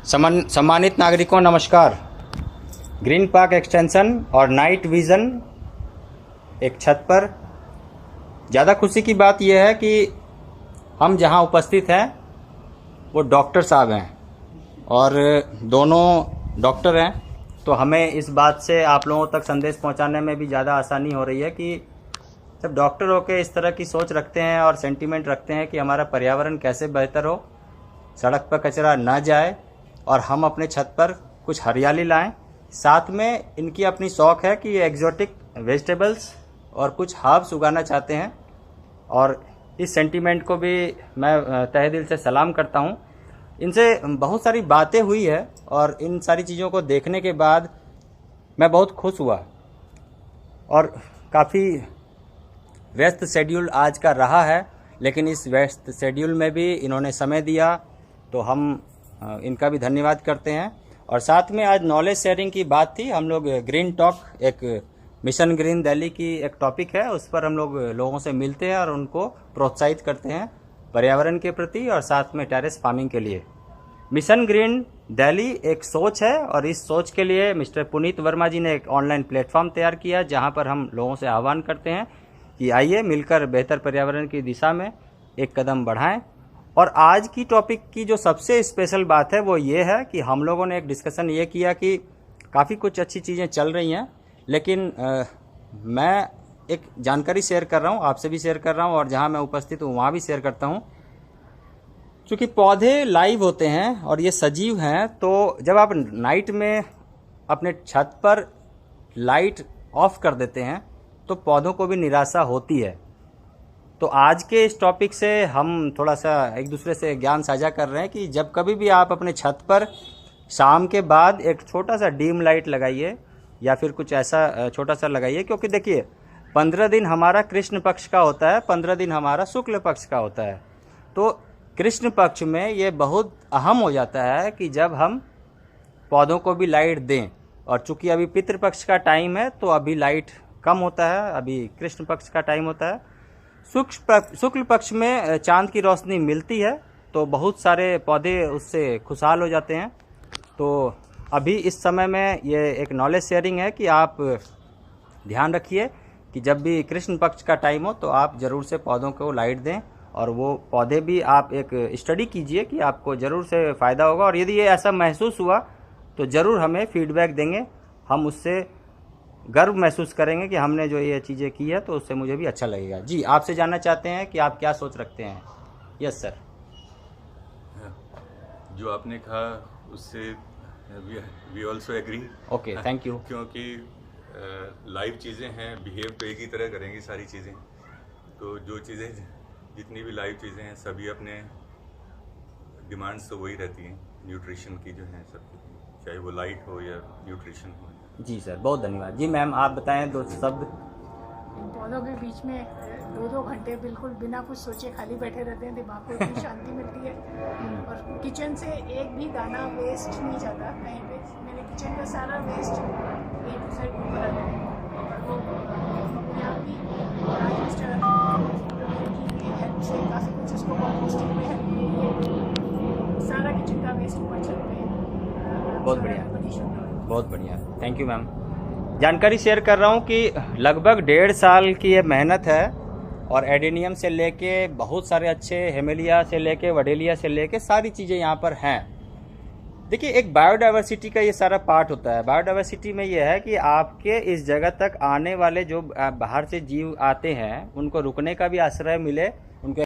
सम्मानित नागरिकों नमस्कार। ग्रीन पार्क एक्सटेंशन और नाइट विज़न एक छत पर। ज़्यादा खुशी की बात यह है कि हम जहां उपस्थित हैं वो डॉक्टर साहब हैं और दोनों डॉक्टर हैं, तो हमें इस बात से आप लोगों तक संदेश पहुंचाने में भी ज़्यादा आसानी हो रही है कि जब डॉक्टर होकर इस तरह की सोच रखते हैं और सेंटीमेंट रखते हैं कि हमारा पर्यावरण कैसे बेहतर हो, सड़क पर कचरा ना जाए और हम अपने छत पर कुछ हरियाली लाएं। साथ में इनकी अपनी शौक़ है कि ये एग्जॉटिक वेजिटेबल्स और कुछ हर्ब्स उगाना चाहते हैं और इस सेंटीमेंट को भी मैं तहे दिल से सलाम करता हूं। इनसे बहुत सारी बातें हुई है और इन सारी चीज़ों को देखने के बाद मैं बहुत खुश हुआ और काफ़ी व्यस्त शेड्यूल आज का रहा है, लेकिन इस व्यस्त शेड्यूल में भी इन्होंने समय दिया तो हम इनका भी धन्यवाद करते हैं। और साथ में आज नॉलेज शेयरिंग की बात थी। हम लोग ग्रीन टॉक एक मिशन ग्रीन दिल्ली की एक टॉपिक है, उस पर हम लोग लोगों से मिलते हैं और उनको प्रोत्साहित करते हैं पर्यावरण के प्रति और साथ में टेरेस फार्मिंग के लिए। मिशन ग्रीन दिल्ली एक सोच है और इस सोच के लिए मिस्टर पुनीत वर्मा जी ने एक ऑनलाइन प्लेटफॉर्म तैयार किया जहां पर हम लोगों से आह्वान करते हैं कि आइए मिलकर बेहतर पर्यावरण की दिशा में एक कदम बढ़ाएं। और आज की टॉपिक की जो सबसे स्पेशल बात है वो ये है कि हम लोगों ने एक डिस्कशन ये किया कि काफ़ी कुछ अच्छी चीज़ें चल रही हैं, लेकिन मैं एक जानकारी शेयर कर रहा हूँ, आपसे भी शेयर कर रहा हूँ और जहाँ मैं उपस्थित हूँ वहाँ भी शेयर करता हूँ। चूँकि पौधे लाइव होते हैं और ये सजीव हैं, तो जब आप नाइट में अपने छत पर लाइट ऑफ कर देते हैं तो पौधों को भी निराशा होती है। तो आज के इस टॉपिक से हम थोड़ा सा एक दूसरे से ज्ञान साझा कर रहे हैं कि जब कभी भी आप अपने छत पर शाम के बाद एक छोटा सा डीम लाइट लगाइए या फिर कुछ ऐसा छोटा सा लगाइए, क्योंकि देखिए 15 दिन हमारा कृष्ण पक्ष का होता है, 15 दिन हमारा शुक्ल पक्ष का होता है। तो कृष्ण पक्ष में ये बहुत अहम हो जाता है कि जब हम पौधों को भी लाइट दें, और चूँकि अभी पितृपक्ष का टाइम है तो अभी लाइट कम होता है, अभी कृष्ण पक्ष का टाइम होता है। शुक्ल पक्ष में चांद की रोशनी मिलती है तो बहुत सारे पौधे उससे खुशहाल हो जाते हैं। तो अभी इस समय में ये एक नॉलेज शेयरिंग है कि आप ध्यान रखिए कि जब भी कृष्ण पक्ष का टाइम हो तो आप ज़रूर से पौधों को लाइट दें और वो पौधे भी आप एक स्टडी कीजिए कि आपको ज़रूर से फ़ायदा होगा। और यदि ये ऐसा महसूस हुआ तो ज़रूर हमें फीडबैक देंगे, हम उससे गर्व महसूस करेंगे कि हमने जो ये चीज़ें की है तो उससे मुझे भी अच्छा लगेगा। जी, आपसे जानना चाहते हैं कि आप क्या सोच रखते हैं। Yes sir. जो आपने कहा उससे we also agree. Okay, thank you. क्योंकि लाइव चीज़ें हैं, बिहेव तो एक ही तरह करेंगी सारी चीज़ें। तो जो चीज़ें जितनी भी लाइव चीज़ें हैं सभी अपने डिमांड्स तो वही रहती हैं, न्यूट्रिशन की जो हैं सब, चाहे वो लाइट हो या न्यूट्रिशन हो। जी सर, बहुत धन्यवाद। जी मैम, आप बताएं दो शब्द। पौधों के बीच में 2-2 घंटे बिल्कुल बिना कुछ सोचे खाली बैठे रहते हैं, दिमाग को इतनी शांति मिलती है और किचन से एक भी दाना वेस्ट नहीं जाता कहीं पे। मेरे किचन का सारा वेस्ट ए टू जेड ऊपर आता है और वो यहाँ भी आज मिस्टर की हेल्प से काफ़ी कुछ उसको कंपोस्टिंग में हेल्प मिली है। सारा किचन का वेस्ट ऊपर छत पे। बहुत बढ़िया, बहुत बढ़िया, थैंक यू मैम। जानकारी शेयर कर रहा हूँ कि लगभग 1.5 साल की ये मेहनत है और एडेनियम से लेके बहुत सारे अच्छे हेमेलिया से लेके वडेलिया से लेके सारी चीज़ें यहाँ पर हैं। देखिए, एक बायोडाइवर्सिटी का ये सारा पार्ट होता है। बायोडाइवर्सिटी में ये है कि आपके इस जगह तक आने वाले जो बाहर से जीव आते हैं उनको रुकने का भी आश्रय मिले